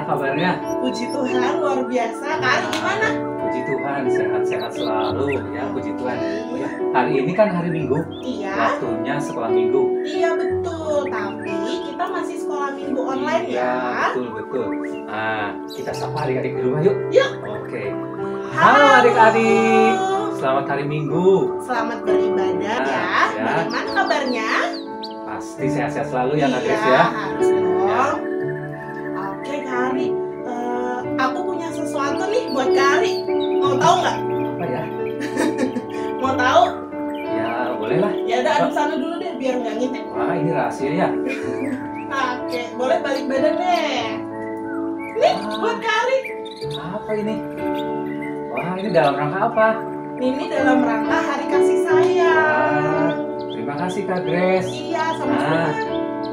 Gimana kabarnya? Puji Tuhan, luar biasa. Kak Ari gimana? Puji Tuhan, sehat-sehat selalu ya, puji Tuhan. Ya, hari ini kan hari Minggu, Iya. waktunya sekolah Minggu. Iya betul, tapi kita masih sekolah minggu online Iya, ya. betul. Nah, kita sapa adik-adik di rumah yuk. Yuk. Oke. Halo adik-adik, selamat hari Minggu. Selamat beribadah ya. Ya. Bagaimana kabarnya? Pasti sehat-sehat selalu ya Kak Iya, Grace ya. harus dong. Oke Kak Ari, aku punya sesuatu nih buat Kak Ari. Mau tahu nggak? Apa ya? Mau tahu? Ya, boleh lah. Ya udah adu sana dulu deh biar nggak ngintip. Wah, ini rahasia ya. Oke, boleh balik badan deh. Nih buat Kak Ari. Apa ini? Wah, ini dalam rangka apa? Ini dalam rangka Hari Kasih Sayang. Terima kasih Kak Grace. Iya, sama-sama.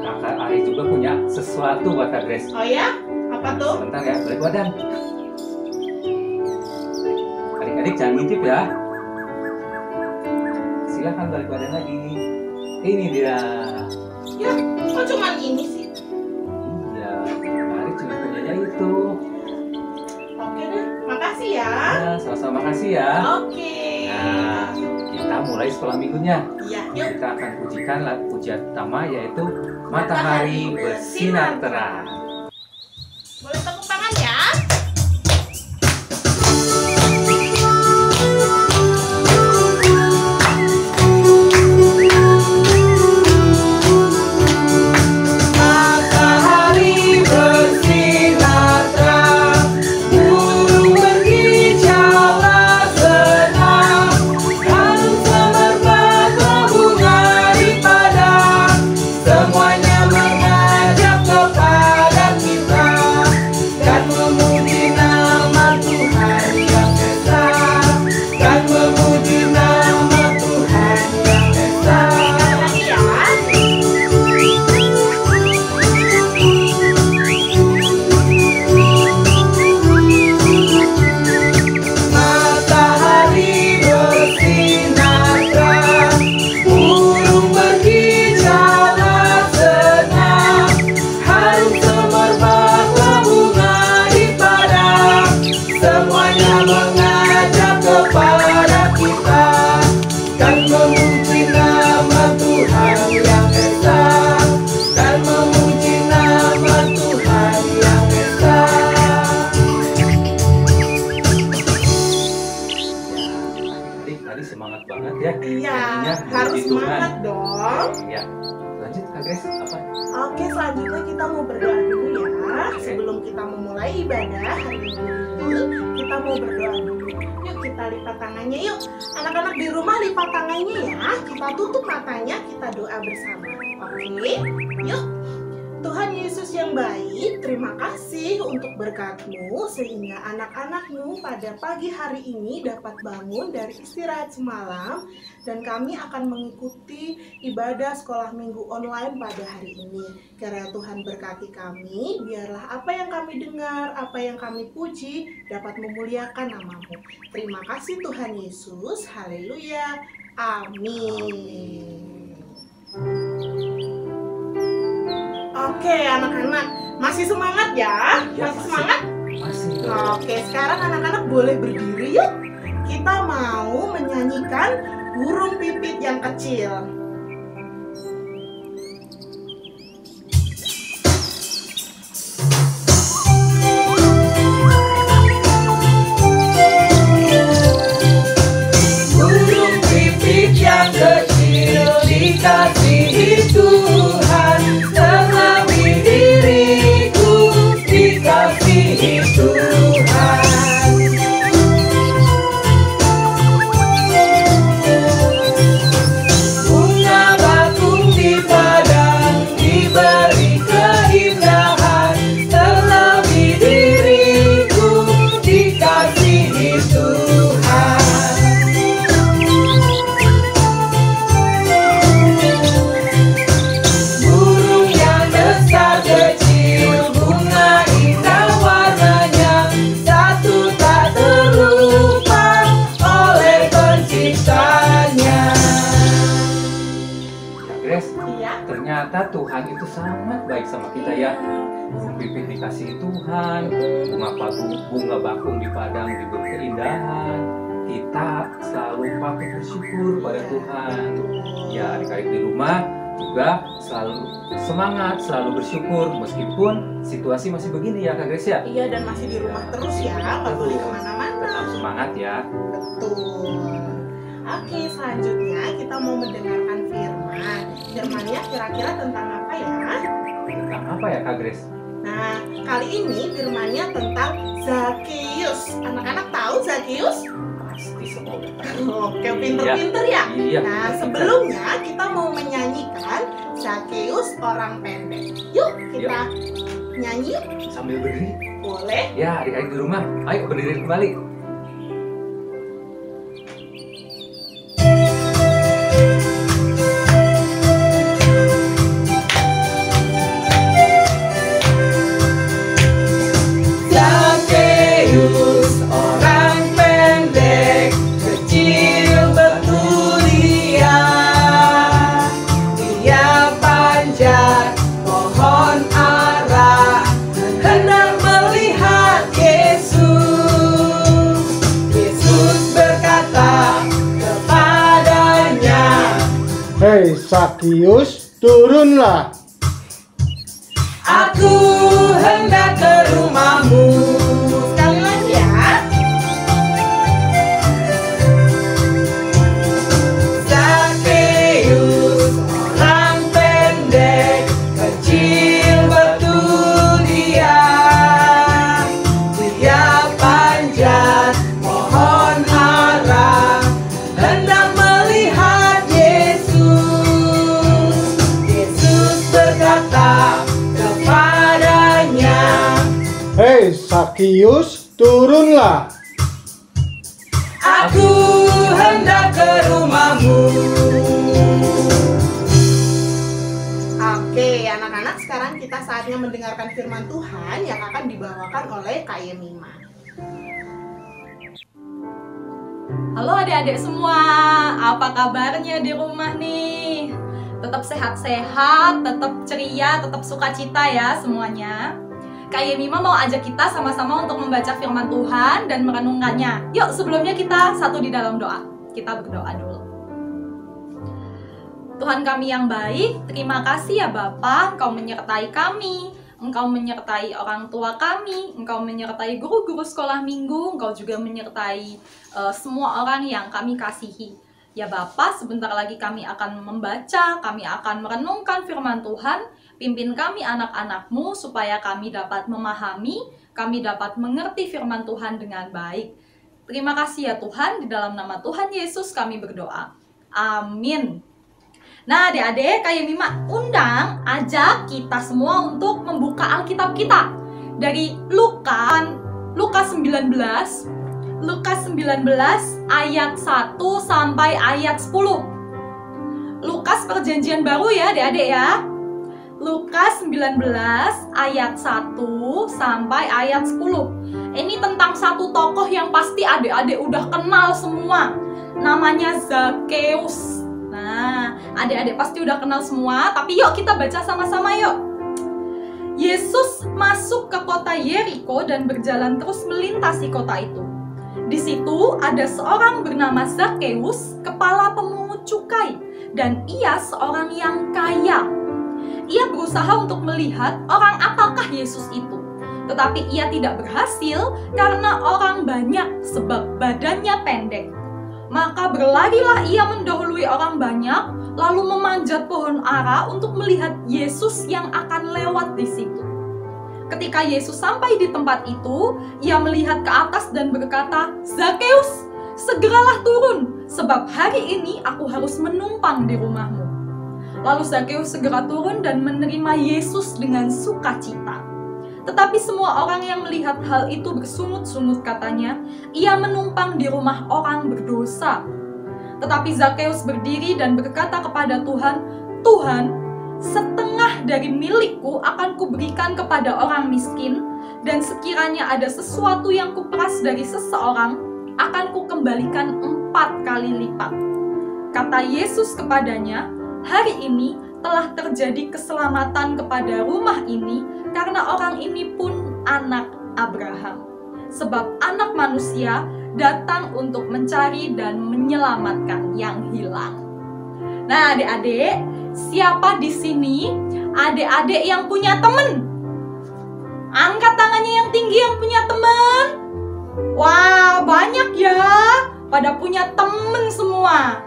Kakak Ari juga punya sesuatu buat Kak Grace. Oh ya? Apa tuh? Sebentar ya, balik badan. Adik-adik jangan ngintip ya. Silahkan balik badan lagi. Ini dia. Ya, kok cuman ini sih? Iya, Kak Ari cuma punyanya itu. Oke deh, makasih ya. Ya, sama-sama makasih ya. Oke. Nah, kita mulai sekolah minggunya. Iya, yuk. Kita akan pujikan pujian pertama yaitu Matahari Bersinar Terang. Boleh tepuk tangan ya? Matahari bersinar terang, burung berkicaulah senang, harum semerbak berbunga di padang, semuanya mengajak kepada kita dan memuji nama Tuhan yang esa, dan memuji nama Tuhan yang esa. Lagi ya. Matahari bersinar terang, burung berkicaulah senang, harum semerbak berbunga di padang, semuanya mengajak kepada kita dan memuji nama Tuhan yang esa, dan memuji nama Tuhan yang esa. Tadi semangat banget ya. Iya, Nyanyinya harus memuji Tuhan. semangat dong. Ya, lanjut Kak Grace, apa? Oke, selanjutnya kita mau berdoa dulu ya. Sebelum kita memulai ibadah hari Minggu ini, kita mau berdoa dulu. Yuk kita lipat tangannya yuk. Anak-anak di rumah lipat tangannya ya. Kita tutup matanya, kita doa bersama. Oke, yuk. Tuhan Yesus yang baik, terima kasih untuk berkat-Mu sehingga anak-anak-Mu pada pagi hari ini dapat bangun dari istirahat semalam dan kami akan mengikuti ibadah sekolah minggu online pada hari ini. Kiranya Tuhan berkati kami, biarlah apa yang kami dengar, apa yang kami puji dapat memuliakan nama-Mu. Terima kasih Tuhan Yesus, haleluya, amin. Oke anak-anak, masih semangat ya? Ya, Masih semangat? Masih. Oke, sekarang anak-anak boleh berdiri yuk. Kita mau menyanyikan burung pipit yang kecil. Burung pipit yang kecil dikasihi Tuhan, tetapi diriku dikasihi Tuhan. Burung Grace, Iya. ternyata Tuhan itu sangat baik sama kita ya. Pipit dikasih Tuhan, bunga bakung di padang diberi keindahan. Kita selalu patut bersyukur pada Tuhan. Ya, adik-adik di rumah juga selalu semangat, selalu bersyukur meskipun situasi masih begini ya Kak Grace ya. Iya, dan masih di rumah terus ya, nggak boleh kemana-mana. Tetap semangat ya. Betul. Oke, selanjutnya kita mau mendengarkan firman. Firmannya kira-kira tentang apa ya? Tentang apa ya Kak Grace? Nah, kali ini firmannya tentang Zakheus. Anak-anak tahu Zakheus? Pasti semua udah tahu. Oke, pinter-pinter ya? Iya. Nah, sebelumnya kita mau menyanyikan Zakheus orang pendek. Yuk, kita nyanyi yuk. Sambil berdiri. Boleh? Ya, adik-adik di rumah, ayo berdiri kembali. Zakheus orang pendek, kecil betul dia. Dia panjat pohon ara, hendak melihat Yesus. Yesus berkata kepadanya, Hei Zakheus, turunlah. aku hendak ke rumahmu. Sekali lagi ya. Zakheus orang pendek, kecil betul dia. Dia panjat pohon ara, hendak melihat Yesus. Yesus berkata kepadanya, Hei Zakheus, turunlah. aku hendak ke rumahmu. Oke, anak-anak, sekarang kita saatnya mendengarkan firman Tuhan yang akan dibawakan oleh Kak Yemima. Halo adik-adik semua, apa kabarnya di rumah nih? Tetap sehat-sehat, tetap ceria, tetap sukacita ya semuanya. Kak Yemima mau ajak kita sama-sama untuk membaca firman Tuhan dan merenungkannya. Yuk, sebelumnya kita satu di dalam doa. Kita berdoa dulu. Tuhan kami yang baik, terima kasih ya Bapa, Engkau menyertai kami. Engkau menyertai orang tua kami, Engkau menyertai guru-guru sekolah minggu, Engkau juga menyertai semua orang yang kami kasihi. Ya Bapa, sebentar lagi kami akan membaca, kami akan merenungkan firman Tuhan. Pimpin kami anak-anak-Mu supaya kami dapat memahami, kami dapat mengerti firman Tuhan dengan baik. Terima kasih ya Tuhan, di dalam nama Tuhan Yesus kami berdoa. Amin. Nah adik-adik, Kak Yemima undang, ajak kita semua untuk membuka Alkitab kita dari Lukas 19 ayat 1 sampai ayat 10. Lukas perjanjian baru ya adik-adik ya. Lukas 19 ayat 1 sampai ayat 10. Ini tentang satu tokoh yang pasti adik-adik udah kenal semua. Namanya Zakheus. Nah, adik-adik pasti udah kenal semua, tapi yuk kita baca sama-sama yuk. Yesus masuk ke kota Yeriko dan berjalan terus melintasi kota itu. Di situ ada seorang bernama Zakheus, kepala pemungut cukai, dan ia seorang yang kaya. Ia berusaha untuk melihat orang apakah Yesus itu. Tetapi ia tidak berhasil karena orang banyak sebab badannya pendek. Maka berlarilah ia mendahului orang banyak, lalu memanjat pohon ara untuk melihat Yesus yang akan lewat di situ. Ketika Yesus sampai di tempat itu, ia melihat ke atas dan berkata, "Zakheus, segeralah turun, sebab hari ini aku harus menumpang di rumahmu." Lalu Zakheus segera turun dan menerima Yesus dengan sukacita. Tetapi semua orang yang melihat hal itu bersungut-sungut katanya, ia menumpang di rumah orang berdosa. Tetapi Zakheus berdiri dan berkata kepada Tuhan, "Tuhan, setengah dari milikku akan kuberikan kepada orang miskin, dan sekiranya ada sesuatu yang kuperas dari seseorang, akan kukembalikan 4 kali lipat." Kata Yesus kepadanya, "Hari ini telah terjadi keselamatan kepada rumah ini karena orang ini pun anak Abraham. Sebab anak manusia datang untuk mencari dan menyelamatkan yang hilang. Nah, adik-adik, siapa di sini adik-adik yang punya teman? Angkat tangannya yang tinggi yang punya teman. Wah, banyak ya. Pada punya teman semua.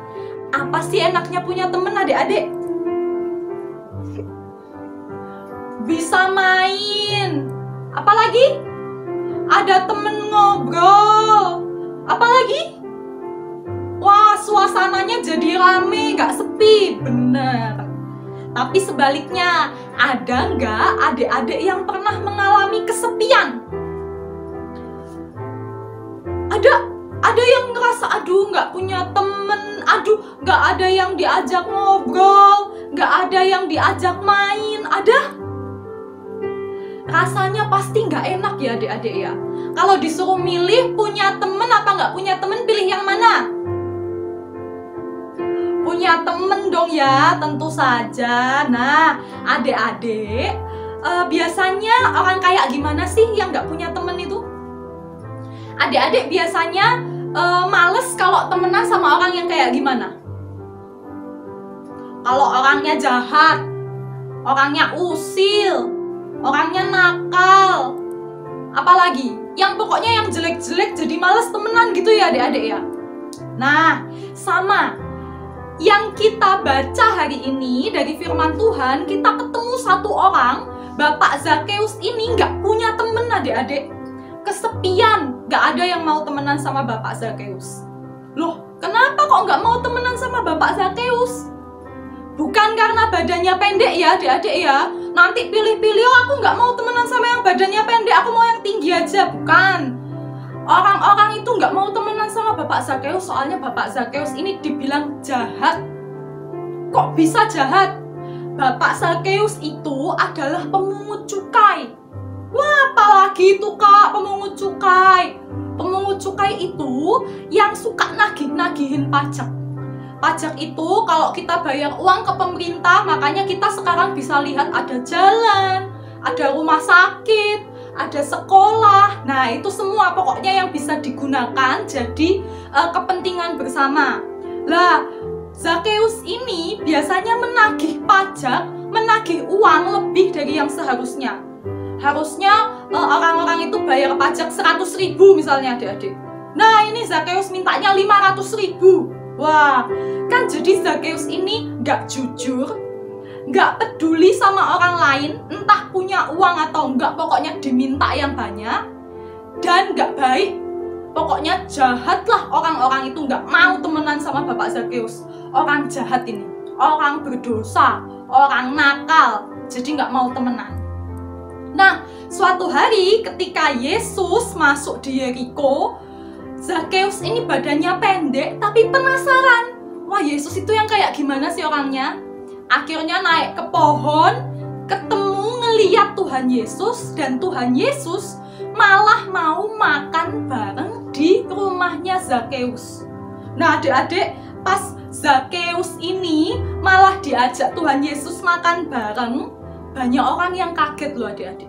Apa sih enaknya punya teman, adik-adik? Bisa main. Apalagi? Ada temen ngobrol. Apalagi? Wah, suasananya jadi rame, gak sepi. Bener. Tapi sebaliknya, ada nggak adik-adik yang pernah mengalami kesepian? Ada yang ngerasa, aduh nggak punya temen, aduh nggak ada yang diajak ngobrol, nggak ada yang diajak main, ada? Rasanya pasti nggak enak ya adik-adik ya. Kalau disuruh milih punya temen apa nggak punya temen, pilih yang mana? Punya temen dong ya, tentu saja. Nah, adik-adik, biasanya orang kayak gimana sih yang nggak punya temen itu? Adik-adik biasanya males kalau temenan sama orang yang kayak gimana? Kalau orangnya jahat, orangnya usil, orangnya nakal, apalagi yang pokoknya yang jelek-jelek jadi males temenan gitu ya adik-adik ya. Nah, sama yang kita baca hari ini dari firman Tuhan, kita ketemu satu orang, Bapak Zakeus ini nggak punya temen adik-adik. Kesepian, nggak ada yang mau temenan sama Bapak Zakeus. Loh, kenapa kok nggak mau temenan sama Bapak Zakeus? Bukan karena badannya pendek ya adik-adik ya. Nanti pilih-pilih, oh aku nggak mau temenan sama yang badannya pendek, aku mau yang tinggi aja. Bukan. Orang-orang itu nggak mau temenan sama Bapak Zakeus, soalnya Bapak Zakeus ini dibilang jahat. Kok bisa jahat? Bapak Zakeus itu adalah pemungut cukai. Wah, apalagi itu kak, pemungut cukai. Pemungut cukai itu yang suka nagih-nagihin pajak. Pajak itu kalau kita bayar uang ke pemerintah, makanya kita sekarang bisa lihat ada jalan, ada rumah sakit, ada sekolah. Nah, itu semua pokoknya yang bisa digunakan jadi kepentingan bersama. Lah, Zakeus ini biasanya menagih pajak, menagih uang lebih dari yang seharusnya. Harusnya orang-orang itu bayar pajak 100.000 misalnya adik-adik. Nah, ini Zakeus mintanya 500.000. Wah, kan jadi Zakeus ini nggak jujur, nggak peduli sama orang lain, entah punya uang atau enggak, pokoknya diminta yang banyak, dan nggak baik. Pokoknya jahat lah orang-orang itu, nggak mau temenan sama Bapak Zakeus. Orang jahat ini, orang berdosa, orang nakal, jadi nggak mau temenan. Nah, suatu hari ketika Yesus masuk di Yeriko, Zakeus ini badannya pendek tapi penasaran. Wah, Yesus itu yang kayak gimana sih orangnya? Akhirnya naik ke pohon, ketemu ngeliat Tuhan Yesus, dan Tuhan Yesus malah mau makan bareng di rumahnya Zakeus. Nah, adik-adik, pas Zakeus ini malah diajak Tuhan Yesus makan bareng, banyak orang yang kaget loh adik-adik.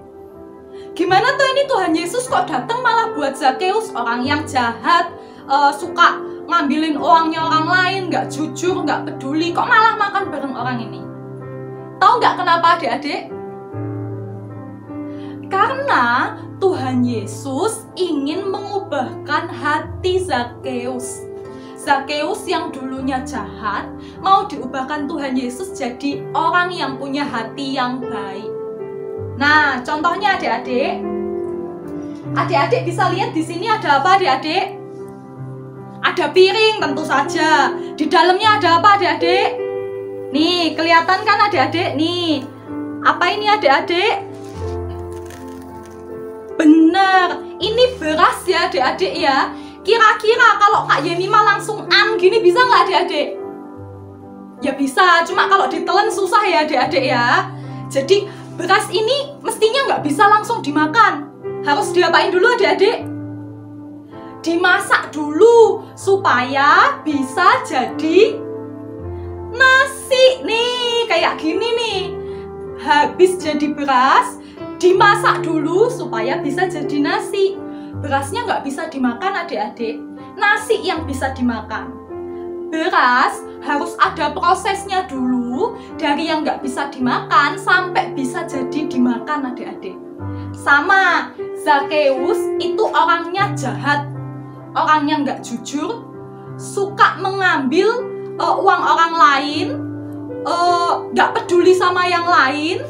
Gimana tuh ini Tuhan Yesus kok datang malah buat Zakeus, orang yang jahat, suka ngambilin uangnya orang lain, nggak jujur, nggak peduli, kok malah makan bareng orang ini? Tahu nggak kenapa adik-adik? Karena Tuhan Yesus ingin mengubahkan hati Zakeus. Zakeus yang dulunya jahat, mau diubahkan Tuhan Yesus jadi orang yang punya hati yang baik. Nah, contohnya adik-adik. Adik-adik bisa lihat di sini ada apa adik-adik? Ada piring tentu saja. Di dalamnya ada apa adik-adik? Nih, kelihatan kan adik-adik? Nih, apa ini adik-adik? Bener, ini beras ya adik-adik ya. Kira-kira kalau Kak Yemima langsung gini bisa nggak adik-adik? Ya bisa, cuma kalau ditelan susah ya adik-adik ya. Jadi beras ini mestinya nggak bisa langsung dimakan. Harus diapain dulu adik-adik? Dimasak dulu supaya bisa jadi nasi nih, kayak gini habis jadi beras, dimasak dulu supaya bisa jadi nasi. Berasnya nggak bisa dimakan adik-adik, nasi yang bisa dimakan. Beras harus ada prosesnya dulu, dari yang nggak bisa dimakan sampai bisa jadi dimakan adik-adik. Sama, Zakheus itu orangnya jahat, orangnya nggak jujur, suka mengambil uang orang lain, nggak peduli sama yang lain.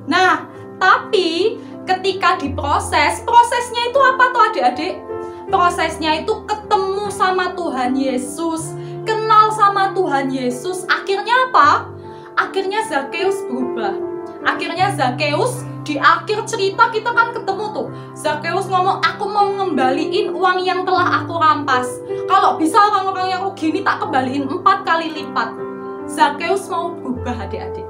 Nah, tapi ketika diproses, prosesnya itu apa tuh adik-adik? Prosesnya itu ketemu sama Tuhan Yesus, kenal sama Tuhan Yesus. Akhirnya apa? Akhirnya Zakheus berubah. Akhirnya Zakheus, di akhir cerita kita kan ketemu tuh, Zakheus ngomong, aku mau ngembaliin uang yang telah aku rampas. Kalau bisa orang-orang yang rugi ini tak kembaliin 4 kali lipat. Zakheus mau berubah adik-adik.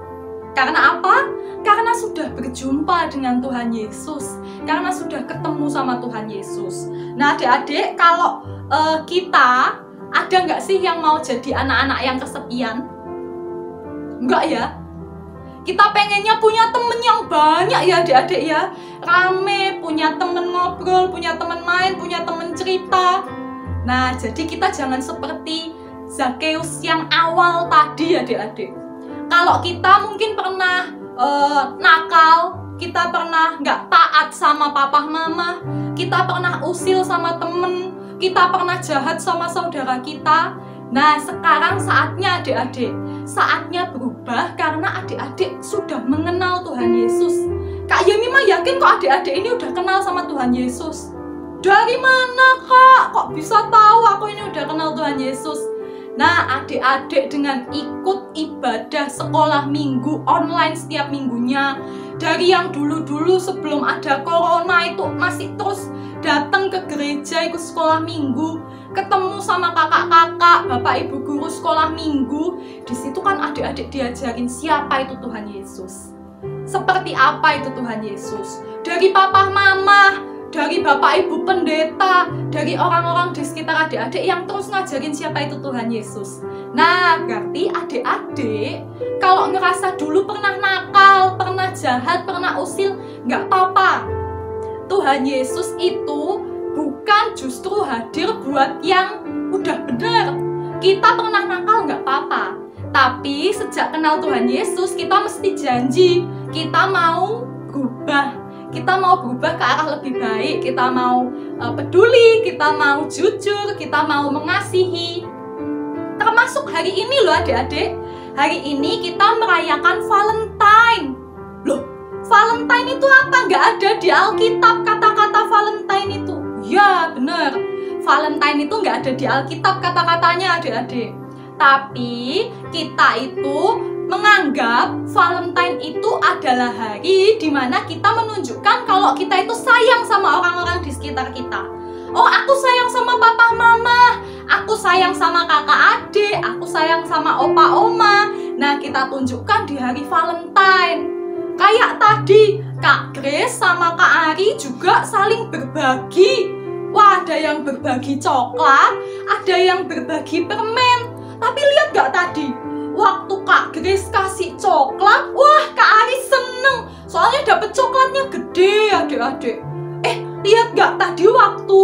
Karena apa? Karena sudah berjumpa dengan Tuhan Yesus, karena sudah ketemu sama Tuhan Yesus. Nah adik-adik, kalau kita, ada nggak sih yang mau jadi anak-anak yang kesepian? Enggak ya? Kita pengennya punya temen yang banyak ya adik-adik ya, rame, punya temen ngobrol, punya temen main, punya temen cerita. Nah jadi kita jangan seperti Zakheus yang awal tadi adik-adik. Kalau kita mungkin pernah nakal, kita pernah nggak taat sama papa mama, kita pernah usil sama temen, kita pernah jahat sama saudara kita. Nah sekarang saatnya adik-adik, saatnya berubah karena adik-adik sudah mengenal Tuhan Yesus. Kak Yemi mah yakin kok adik-adik ini udah kenal sama Tuhan Yesus. Dari mana Kak? Kok bisa tahu aku ini udah kenal Tuhan Yesus? Nah adik-adik dengan ikut ibadah sekolah minggu online setiap minggunya, dari yang dulu-dulu sebelum ada corona itu masih terus datang ke gereja ikut sekolah minggu, ketemu sama kakak-kakak, bapak ibu guru sekolah minggu. Di situ kan adik-adik diajarin siapa itu Tuhan Yesus, seperti apa itu Tuhan Yesus, dari papa mama, dari bapak ibu pendeta, dari orang-orang di sekitar adik-adik yang terus ngajarin siapa itu Tuhan Yesus. Nah berarti adik-adik kalau ngerasa dulu pernah nakal, pernah jahat, pernah usil, nggak apa-apa. Tuhan Yesus itu bukan justru hadir buat yang udah bener. Kita pernah nakal nggak apa-apa, tapi sejak kenal Tuhan Yesus kita mesti janji kita mau berubah, kita mau berubah ke arah lebih baik, kita mau peduli, kita mau jujur, kita mau mengasihi. Termasuk hari ini loh adik-adik, hari ini kita merayakan Valentine. Loh, Valentine itu apa? Nggak ada di Alkitab kata-kata Valentine itu. Ya bener, Valentine itu nggak ada di Alkitab kata-katanya adik-adik. Tapi kita itu menganggap Valentine itu adalah hari dimana kita menunjukkan kalau kita itu sayang sama orang-orang di sekitar kita. Oh aku sayang sama papa mama, aku sayang sama kakak adik, aku sayang sama opa oma. Nah kita tunjukkan di hari Valentine. Kayak tadi, Kak Grace sama Kak Ari juga saling berbagi. Wah, ada yang berbagi coklat, ada yang berbagi permen. Tapi lihat gak tadi, waktu Kak Grace kasih coklat, wah Kak Ari seneng, soalnya dapet coklatnya gede adik-adik. Lihat gak tadi waktu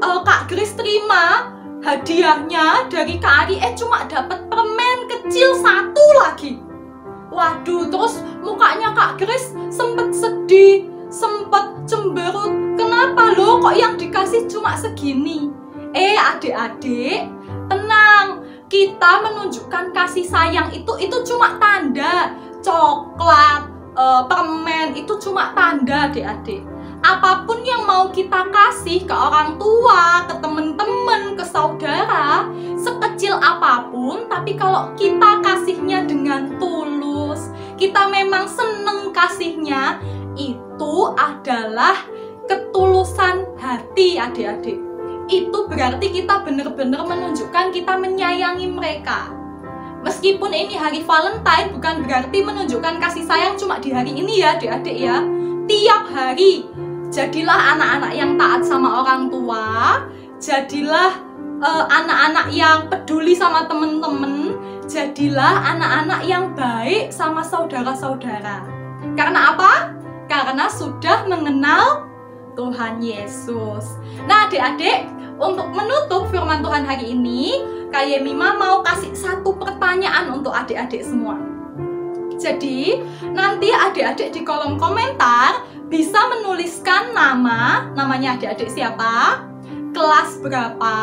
Kak Grace terima hadiahnya dari Kak Ari, cuma dapet permen kecil 1 lagi. Waduh, terus mukanya Kak Grace sempet sedih, sempet cemberut. Kenapa loh kok yang dikasih cuma segini? Adik-adik, tenang. Kita menunjukkan kasih sayang itu cuma tanda. Coklat, permen itu cuma tanda adik-adik. Apapun yang mau kita kasih ke orang tua, ke teman-teman, ke saudara, sekecil apapun, tapi kalau kita kasihnya dengan tulus, kita memang seneng kasihnya, itu adalah ketulusan hati adik-adik. Itu berarti kita benar-benar menunjukkan kita menyayangi mereka. Meskipun ini hari Valentine, bukan berarti menunjukkan kasih sayang cuma di hari ini ya adik-adik ya. Tiap hari jadilah anak-anak yang taat sama orang tua, jadilah anak-anak yang peduli sama temen-temen, jadilah anak-anak yang baik sama saudara-saudara. Karena apa? Karena sudah mengenal Tuhan Yesus. Nah adik-adik, untuk menutup firman Tuhan hari ini, Kak Yemima mau kasih satu pertanyaan untuk adik-adik semua. Jadi, nanti adik-adik di kolom komentar bisa menuliskan namanya adik-adik siapa, kelas berapa,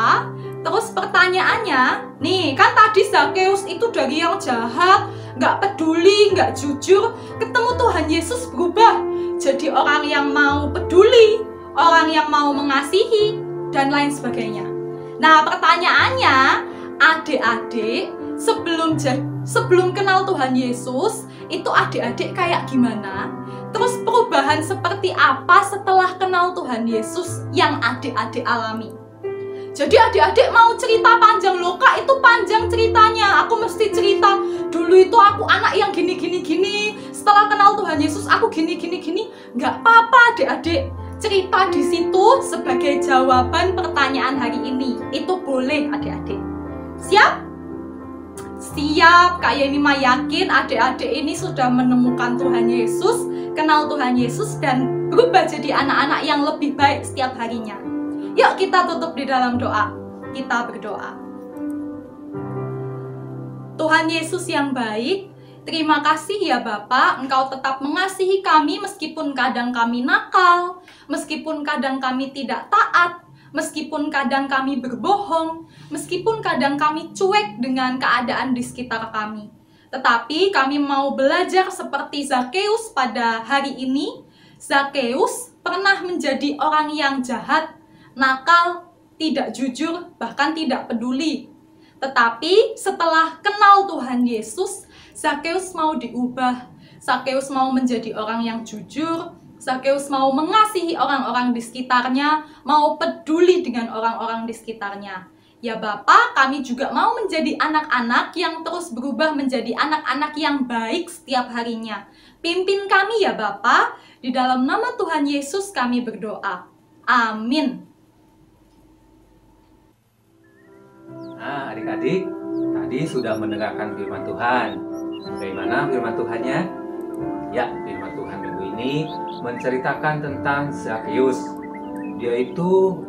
terus pertanyaannya, nih kan tadi Zakeus itu dari yang jahat, nggak peduli, nggak jujur, ketemu Tuhan Yesus berubah jadi orang yang mau peduli, orang yang mau mengasihi, dan lain sebagainya. Nah pertanyaannya, adik-adik sebelum kenal Tuhan Yesus, itu adik-adik kayak gimana? Terus perubahan seperti apa setelah kenal Tuhan Yesus yang adik-adik alami? Jadi adik-adik mau cerita panjang loh Kak, itu panjang ceritanya. Aku mesti cerita, dulu itu aku anak yang gini. Setelah kenal Tuhan Yesus aku gini. Nggak apa-apa adik-adik. Cerita di situ sebagai jawaban pertanyaan hari ini. Itu boleh adik-adik. Siap? Siap, Kak Yemima yakin adik-adik ini sudah menemukan Tuhan Yesus, kenal Tuhan Yesus, dan berubah jadi anak-anak yang lebih baik setiap harinya. Yuk kita tutup di dalam doa. Kita berdoa. Tuhan Yesus yang baik, terima kasih ya Bapak, Engkau tetap mengasihi kami meskipun kadang kami nakal, meskipun kadang kami tidak taat, meskipun kadang kami berbohong, meskipun kadang kami cuek dengan keadaan di sekitar kami. Tetapi kami mau belajar seperti Zakeus pada hari ini. Zakeus pernah menjadi orang yang jahat, nakal, tidak jujur, bahkan tidak peduli. Tetapi setelah kenal Tuhan Yesus, Zakeus mau diubah. Zakeus mau menjadi orang yang jujur. Zakeus mau mengasihi orang-orang di sekitarnya, mau peduli dengan orang-orang di sekitarnya. Ya Bapak, kami juga mau menjadi anak-anak yang terus berubah menjadi anak-anak yang baik setiap harinya. Pimpin kami ya Bapak, di dalam nama Tuhan Yesus kami berdoa. Amin. Nah, adik-adik, tadi sudah mendengarkan firman Tuhan. Bagaimana firman Tuhannya? Ya, firman Tuhan minggu ini menceritakan tentang Zakeus. Dia itu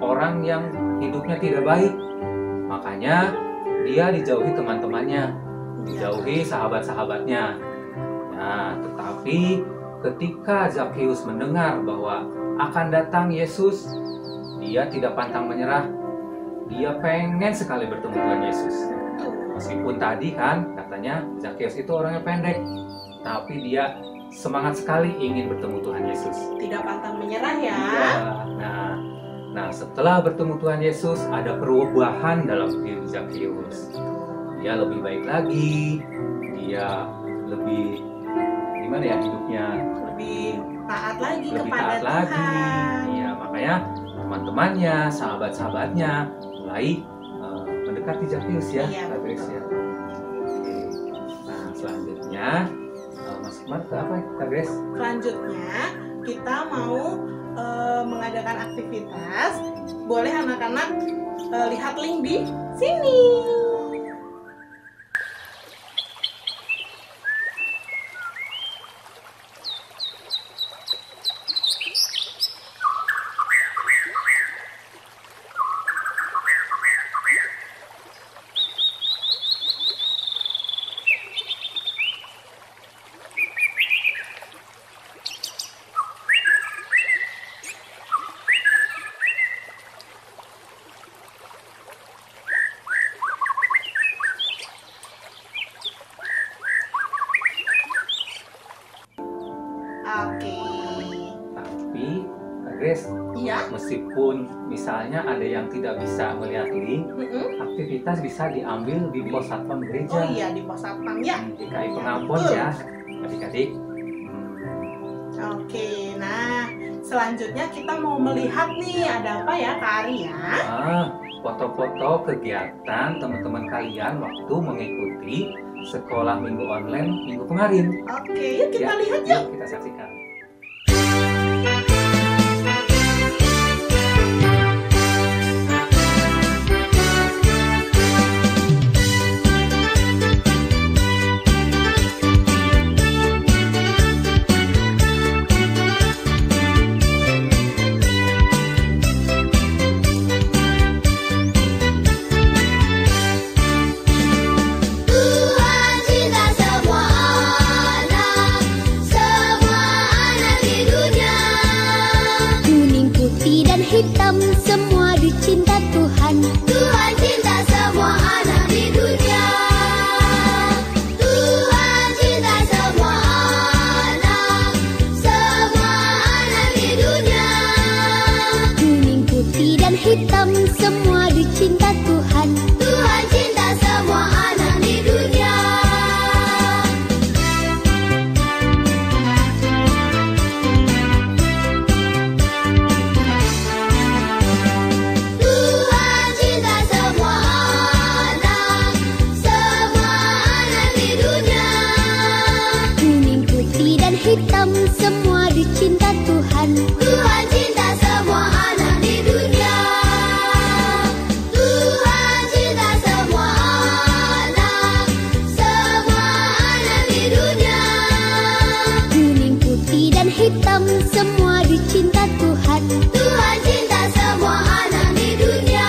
orang yang hidupnya tidak baik. Makanya dia dijauhi teman-temannya, dijauhi sahabat-sahabatnya. Nah, tetapi ketika Zakeus mendengar bahwa akan datang Yesus, dia tidak pantang menyerah. Dia pengen sekali bertemu Tuhan Yesus. Meskipun tadi kan katanya Zakeus itu orangnya pendek, tapi dia semangat sekali ingin bertemu Tuhan Yesus. Tidak pantang menyerah ya. Iya. Nah, setelah bertemu Tuhan Yesus ada perubahan dalam diri Zakeus. Dia lebih baik lagi, dia lebih gimana ya hidupnya? Lebih taat lagi Lebih kepada taat lagi. Tuhan. Iya, makanya teman-temannya, sahabat-sahabatnya mulai mendekati Zakeus ya, Iya, Kak Grace ya. Oke. Nah, selanjutnya masuk ke apa Kak Grace? Selanjutnya kita mau mengadakan aktivitas. Boleh anak-anak lihat link di sini. Oke. Tapi Kak Grace, Iya. meskipun misalnya ada yang tidak bisa melihat link, aktivitas bisa diambil di pos satpam gereja. Oh iya, di pos satpam ya. Di KI Pengampun Betul. ya, adik-adik. Oke, nah selanjutnya kita mau melihat nih ada apa ya Kak Ari ya? Foto-foto kegiatan teman-teman kalian waktu mengikuti sekolah minggu online minggu kemarin. Oke, yuk kita Ya, lihat yuk. kita saksikan. hitam, semua dicinta Tuhan. Tuhan cinta semua anak di dunia. Tuhan cinta semua anak di dunia. Kuning, putih, dan hitam, semua dicinta Tuhan. Tuhan cinta semua anak di dunia.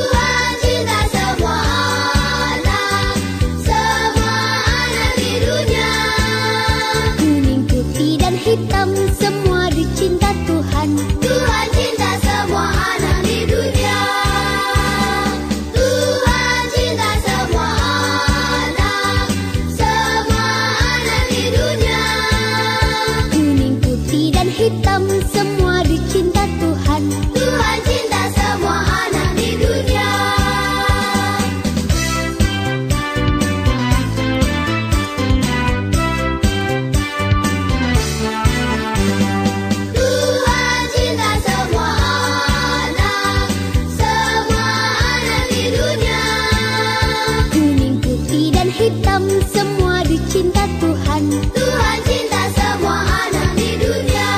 Tuhan cinta semua anak di dunia. Kuning, putih, dan hitam, semua dicinta Tuhan. Tuhan cinta semua anak di dunia. Tuhan cinta semua anak di dunia. Kuning, putih, dan hitam, semua dicinta Tuhan. Tuhan cinta semua anak di dunia. Tuhan cinta semua anak di dunia. Kuning, putih, dan hitam, semua dicinta Tuhan. Tuhan cinta semua anak di dunia.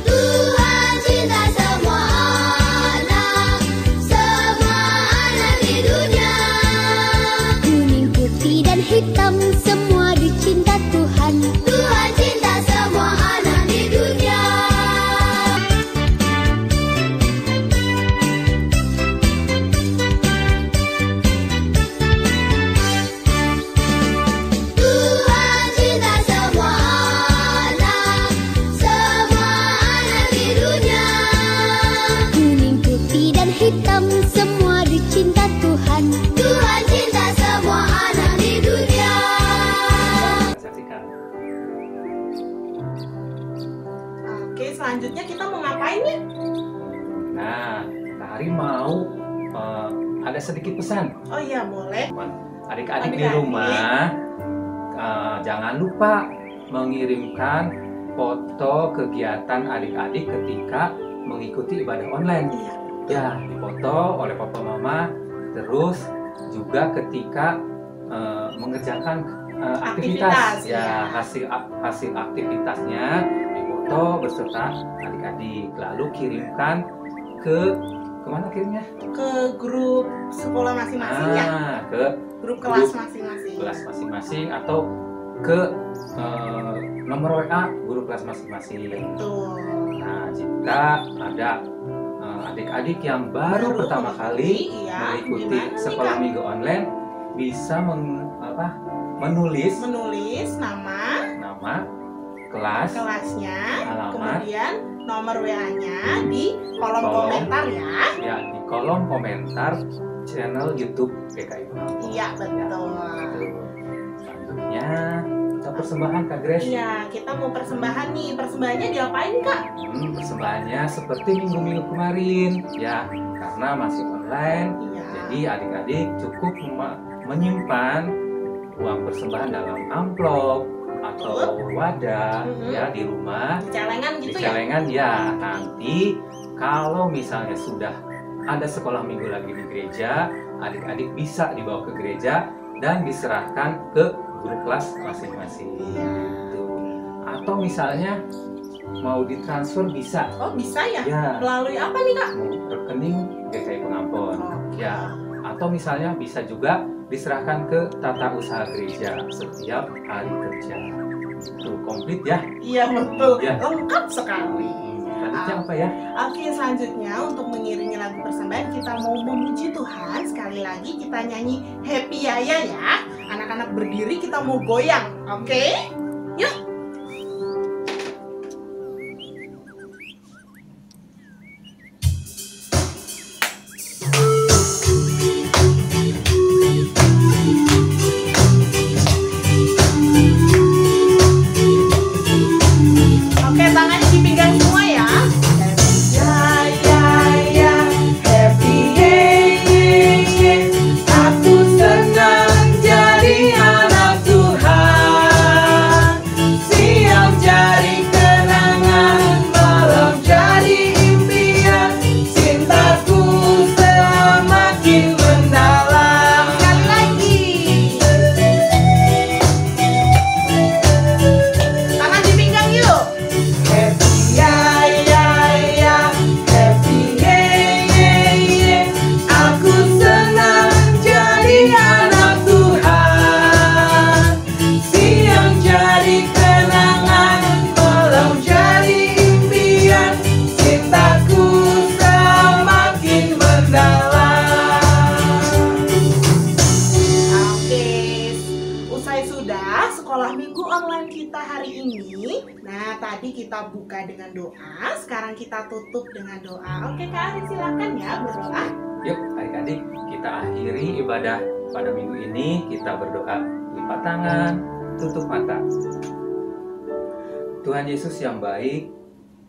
Tuhan cinta semua anak di dunia. Kuning, putih, dan hitam, semua dicinta Tuhan. Tuhan cinta semua anak di dunia. Tuhan cinta semua anak di dunia. Kuning, putih, dan hitam, semua dicinta Tuhan. Tuhan cinta semua anak di dunia. Saksikan. Oke, selanjutnya kita mau ngapain nih? Nah, Kak Ari mau ada sedikit pesan. Oh iya, boleh. Adik-adik di Adik-adik. rumah, jangan lupa mengirimkan foto kegiatan adik-adik ketika mengikuti ibadah online. Iya. Ya, difoto oleh papa mama, terus juga ketika mengerjakan aktivitas, Aktivitas, ya ya. hasil aktivitasnya difoto beserta adik-adik, lalu kirimkan kemana kirimnya? Ke grup sekolah masing-masing ya. Ke Grup kelas grup masing-masing. kelas masing-masing atau ke nomor WA guru kelas masing-masing. Betul. Nah, jika ada adik-adik yang baru pertama kali iya, mengikuti gimana nih, sekolah Kak? minggu online, bisa menulis Menulis nama, kelas, kelasnya, alamat, kemudian nomor WA-nya di kolom Kolom. komentar ya. ya di kolom komentar channel YouTube PKI Pengampun. Iya, betul. Selanjutnya kita persembahan Kak Grace. Iya, kita mau persembahan nih. Persembahannya diapain, Kak? Persembahannya seperti minggu-minggu kemarin, ya karena masih online. Iya. Jadi adik-adik cukup menyimpan uang persembahan dalam amplop atau wadah Mhm. ya di rumah, Di celengan di gitu ya? celengan ya. Nanti kalau misalnya sudah ada sekolah minggu lagi di gereja, adik-adik bisa dibawa ke gereja dan diserahkan ke guru kelas masing-masing. Gitu. Atau misalnya mau ditransfer bisa, Oh, bisa ya? ya Melalui apa nih, Kak? mau rekening GKI Pengampun. Oke. Ya, atau misalnya bisa juga diserahkan ke tata usaha gereja setiap hari kerja. Itu komplit ya. Iya, betul. Ya. Lengkap sekali. Selanjutnya apa ya? Oke, selanjutnya untuk mengiringi lagu persembahan kita mau memuji Tuhan. Sekali lagi kita nyanyi Happy Yaya ya. Anak-anak berdiri kita mau goyang. Oke? Yuk. Oke, tangannya di pinggang semua ya. Happy kita buka dengan doa, sekarang kita tutup dengan doa. Oke Kak Ari, silakan ya berdoa. Yuk adik-adik, kita akhiri ibadah pada minggu ini. Kita berdoa, lipat tangan, tutup mata. Tuhan Yesus yang baik,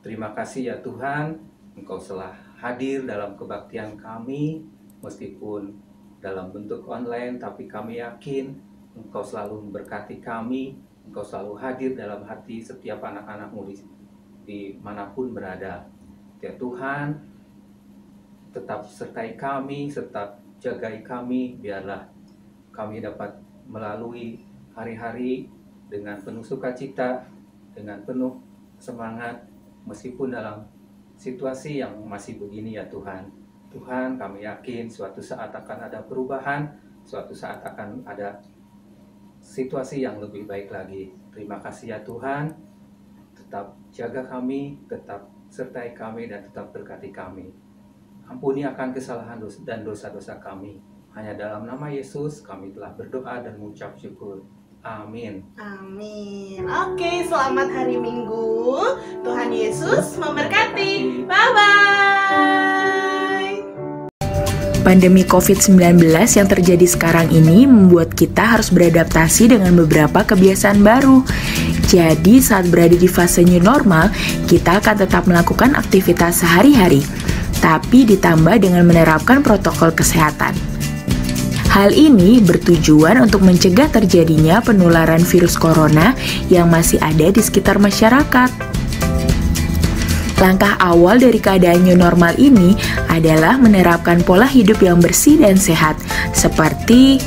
terima kasih ya Tuhan, Engkau telah hadir dalam kebaktian kami, meskipun dalam bentuk online, tapi kami yakin Engkau selalu memberkati kami, Engkau selalu hadir dalam hati setiap anak-anak-Mu dimanapun berada. Ya Tuhan, tetap sertai kami, tetap jagai kami, biarlah kami dapat melalui hari-hari dengan penuh sukacita, dengan penuh semangat, meskipun dalam situasi yang masih begini ya Tuhan. Tuhan, kami yakin suatu saat akan ada perubahan, suatu saat akan ada situasi yang lebih baik lagi. Terima kasih ya Tuhan, tetap jaga kami, tetap sertai kami, dan tetap berkati kami. Ampuni akan kesalahan dan dosa-dosa kami. Hanya dalam nama Yesus kami telah berdoa dan mengucap syukur. Amin. Amin. Oke, selamat hari Minggu. Tuhan Yesus memberkati. Bye-bye. Pandemi COVID-19 yang terjadi sekarang ini membuat kita harus beradaptasi dengan beberapa kebiasaan baru. Jadi saat berada di fase new normal, kita akan tetap melakukan aktivitas sehari-hari, tapi ditambah dengan menerapkan protokol kesehatan. Hal ini bertujuan untuk mencegah terjadinya penularan virus corona yang masih ada di sekitar masyarakat. Langkah awal dari keadaan new normal ini adalah menerapkan pola hidup yang bersih dan sehat, seperti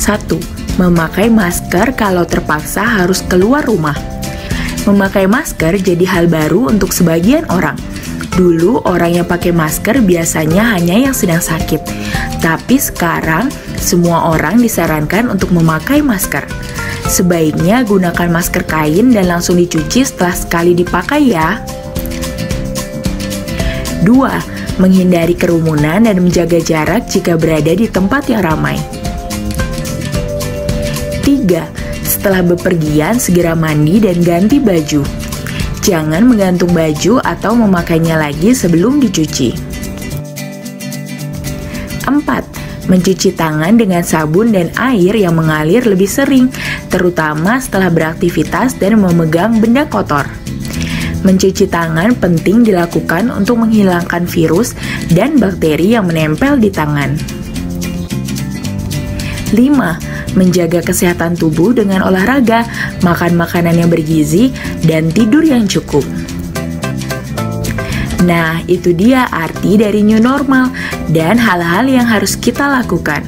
1. Memakai masker kalau terpaksa harus keluar rumah. Memakai masker jadi hal baru untuk sebagian orang. Dulu orang yang pakai masker biasanya hanya yang sedang sakit, tapi sekarang semua orang disarankan untuk memakai masker. Sebaiknya gunakan masker kain dan langsung dicuci setelah sekali dipakai ya. 2. Menghindari kerumunan dan menjaga jarak jika berada di tempat yang ramai. 3. Setelah bepergian segera mandi dan ganti baju. Jangan menggantung baju atau memakainya lagi sebelum dicuci. 4. Mencuci tangan dengan sabun dan air yang mengalir lebih sering, terutama setelah beraktivitas dan memegang benda kotor. Mencuci tangan penting dilakukan untuk menghilangkan virus dan bakteri yang menempel di tangan. 5. Menjaga kesehatan tubuh dengan olahraga, makan makanan yang bergizi, dan tidur yang cukup. Nah, itu dia arti dari new normal dan hal-hal yang harus kita lakukan.